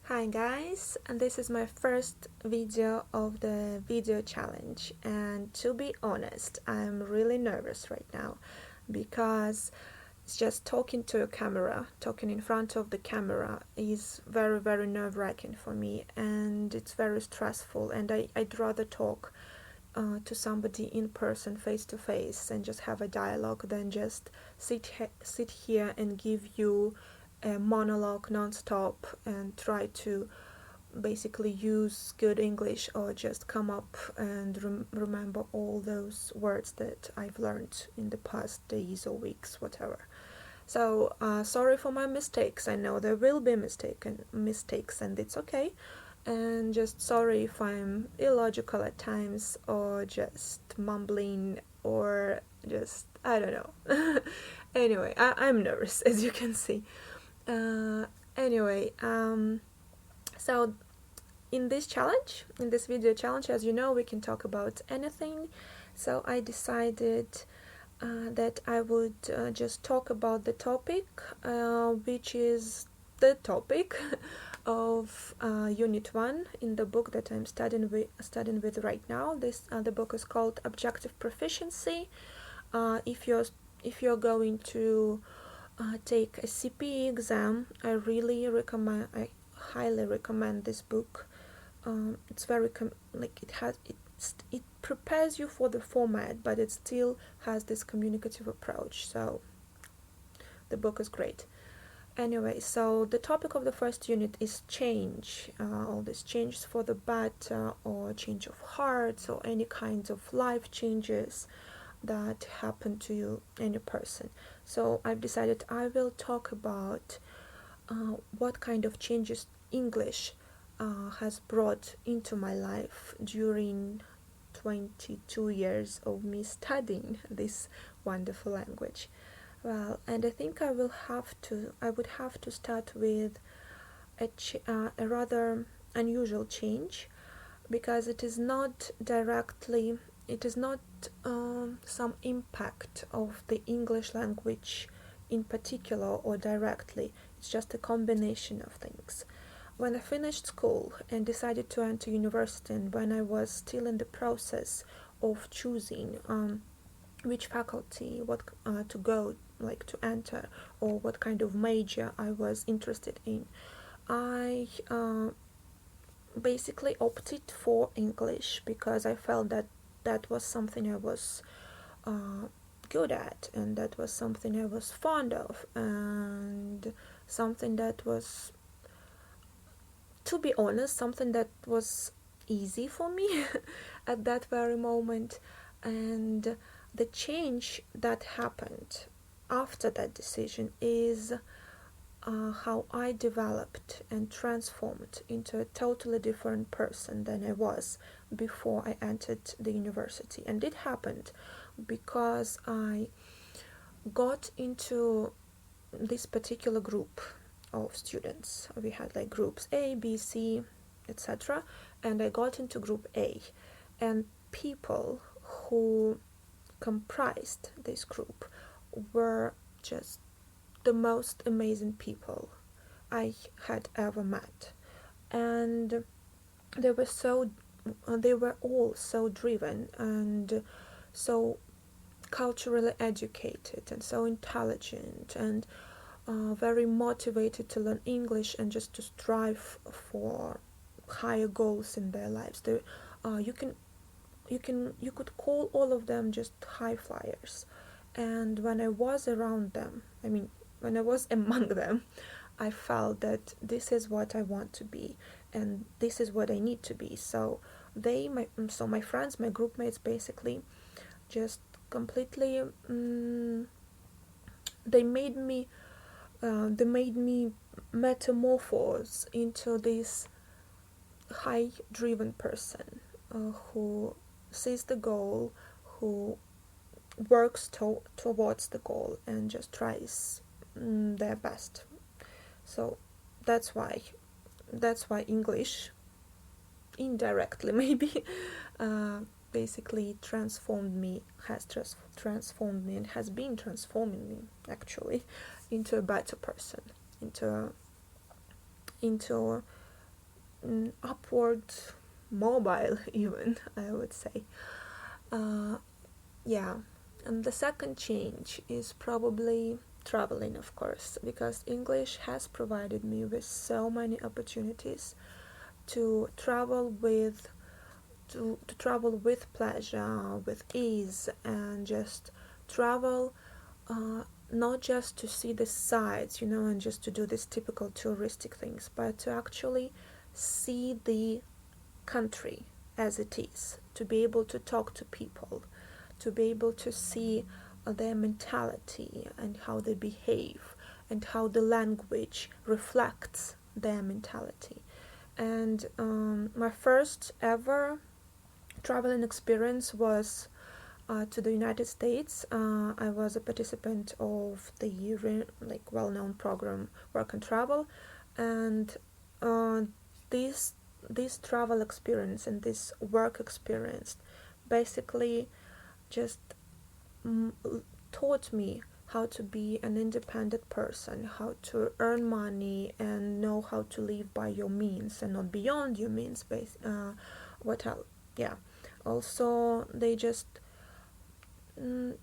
Hi guys, and this is my first video of the video challenge, and to be honest, I'm really nervous right now because it's just talking to a camera, talking in front of the camera is very nerve-wracking for me, and it's very stressful, and I'd rather talk to somebody in person, face to face, and just have a dialogue than just sit here and give you a monologue non-stop and try to basically use good English or just come up and remember all those words that I've learned in the past days or weeks, whatever. So sorry for my mistakes. I know there will be mistakes, and it's okay. And just sorry if I'm illogical at times or just mumbling or just I don't know. Anyway, I'm nervous as you can see. Uh, anyway, so in this video challenge, as you know, we can talk about anything. So I decided that I would just talk about the topic, which is the topic of Unit 1 in the book that I'm studying with right now. The book is called Objective Proficiency. If you're going to take a CPE exam, I highly recommend this book. It's very it prepares you for the format, but it still has this communicative approach. So the book is great. Anyway, so the topic of the first unit is change. All these changes for the better, or change of hearts, or any kinds of life changes that happen to you, any person. So I've decided I will talk about what kind of changes English has brought into my life during 22 years of me studying this wonderful language. Well, and I think I would have to start with a rather unusual change, because it is not some impact of the English language in particular or directly. It's just a combination of things. When I finished school and decided to enter university, and when I was still in the process of choosing which faculty, what to go, like to enter, or what kind of major I was interested in, I basically opted for English because I felt that that was something I was good at, and that was something I was fond of, and something that was, to be honest, something that was easy for me at that very moment. And the change that happened after that decision is how I developed and transformed into a totally different person than I was before I entered the university. And it happened because I got into this particular group of students. We had like groups A, B, C, etc. And I got into group A. And people who comprised this group were just the most amazing people I had ever met. And they were so they were all so driven and so culturally educated and so intelligent and very motivated to learn English and just to strive for higher goals in their lives. You could call all of them just high flyers. And when I was around them, when I was among them, I felt that this is what I want to be, and this is what I need to be. So my friends, my group mates, basically just completely they made me metamorphose into this high driven person who sees the goal, who works towards the goal, and just tries their best. So that's why English indirectly maybe basically transformed me and has been transforming me actually into a better person, into upward mobile even, I would say. Yeah, and the second change is probably traveling, of course, because English has provided me with so many opportunities to travel with to travel with pleasure, with ease, and just travel, not just to see the sights, and just to do these typical touristic things, but to actually see the country as it is, to be able to talk to people, to be able to see their mentality and how they behave, and how the language reflects their mentality. And my first ever traveling experience was to the United States. I was a participant of the well-known program Work and Travel, and this this travel experience and this work experience basically just mm, taught me how to be an independent person, how to earn money and know how to live by your means and not beyond your means. What else? Yeah. Also, they just mm,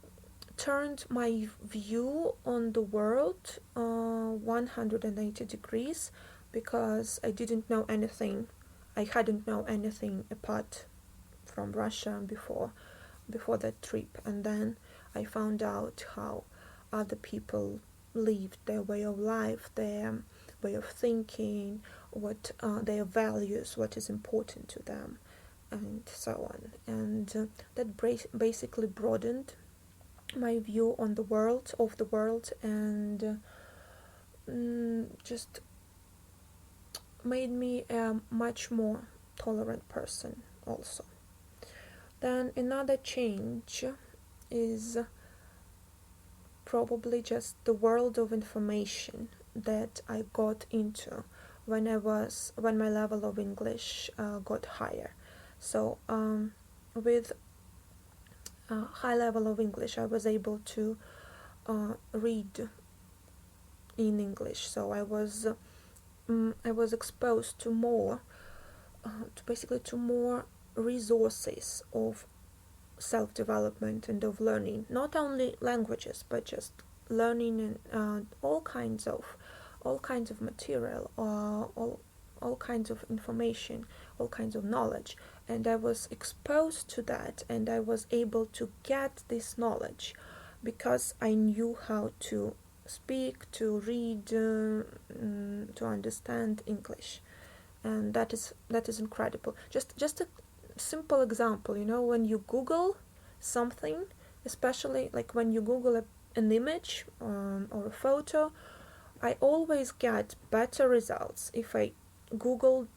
turned my view on the world 180 degrees, because I didn't know anything. I hadn't known anything apart from Russia before that trip, and then I found out how other people lived, their way of life, their way of thinking, what their values, what is important to them, and so on. And that basically broadened my view on the world, and just made me a much more tolerant person also. Then another change is probably just the world of information that I got into when my level of English got higher. So with a high level of English, I was able to read in English. So I was exposed to more, to more resources of self-development and of learning, not only languages but just learning and all kinds of material, all kinds of information, all kinds of knowledge. And I was exposed to that, and I was able to get this knowledge because I knew how to speak, to read, to understand English. And that is incredible. Just a simple example, when you Google something, especially like when you Google an image or a photo, I always get better results if I Google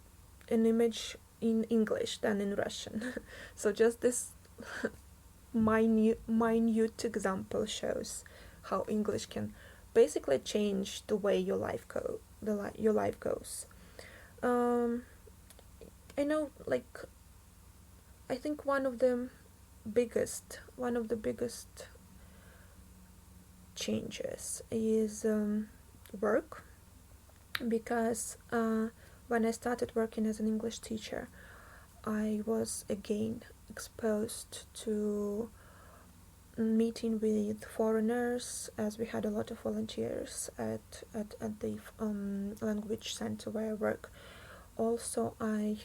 an image in English than in Russian. So just this minute example shows how English can basically change the way your life goes. I know, I think one of the biggest changes is work, because when I started working as an English teacher, I was again exposed to meeting with foreigners, as we had a lot of volunteers at the language center where I work. Also, I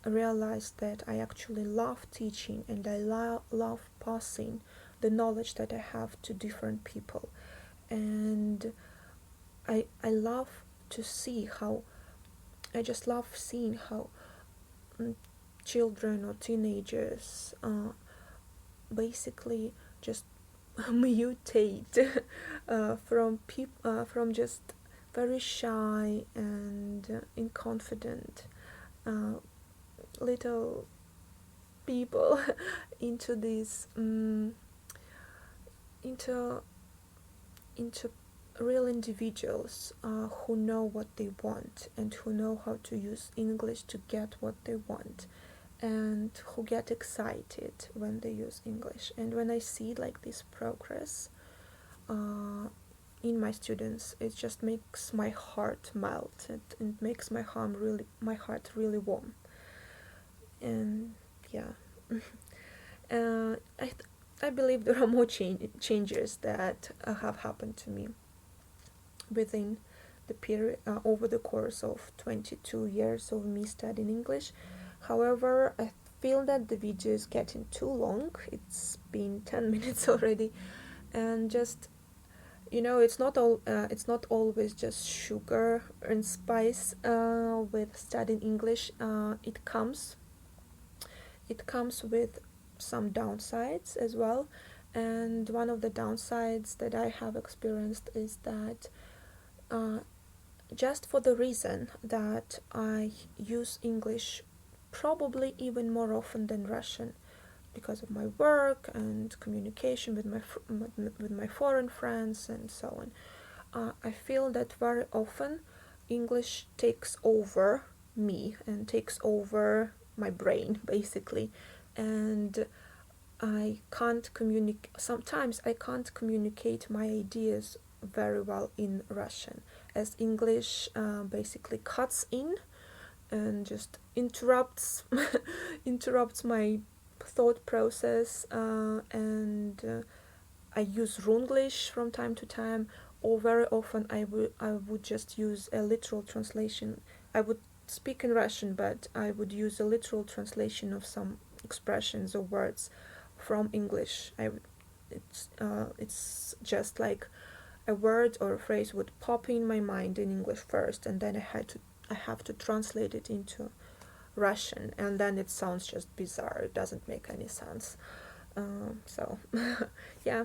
realized that I actually love teaching, and I love passing the knowledge that I have to different people. And I love to see how, I just love seeing how children or teenagers basically just mutate from just very shy and inconfident little people into these into real individuals who know what they want, and who know how to use English to get what they want, and who get excited when they use English. And when I see like this progress, in my students, it just makes my heart melt. It makes my heart really warm. And yeah, uh, I I believe there are more changes that have happened to me within the period, over the course of 22 years of me studying English. However, I feel that the video is getting too long. It's been 10 minutes already, and just, it's not always just sugar and spice with studying English. It comes with some downsides as well, and one of the downsides that I have experienced is that, uh, just for the reason that I use English probably even more often than Russian, because of my work and communication with my foreign friends and so on. I feel that very often English takes over me and takes over my brain basically, and I can't communicate. Sometimes I can't communicate my ideas very well in Russian, as English basically cuts in and just interrupts my thought process, and I use Runglish from time to time, or very often I would just use a literal translation. I would speak in Russian, but I would use a literal translation of some expressions or words from English. It's just like a word or a phrase would pop in my mind in English first, and then I have to translate it into Russian, and then it sounds just bizarre. It doesn't make any sense. So yeah,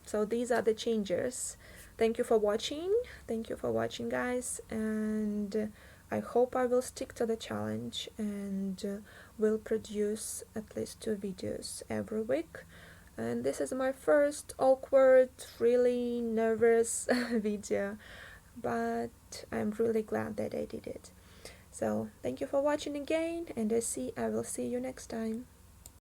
so these are the changes. Thank you for watching. Thank you for watching, guys, and I hope I will stick to the challenge and will produce at least 2 videos every week. And this is my first awkward, really nervous video, but I'm really glad that I did it. So thank you for watching again, and I will see you next time.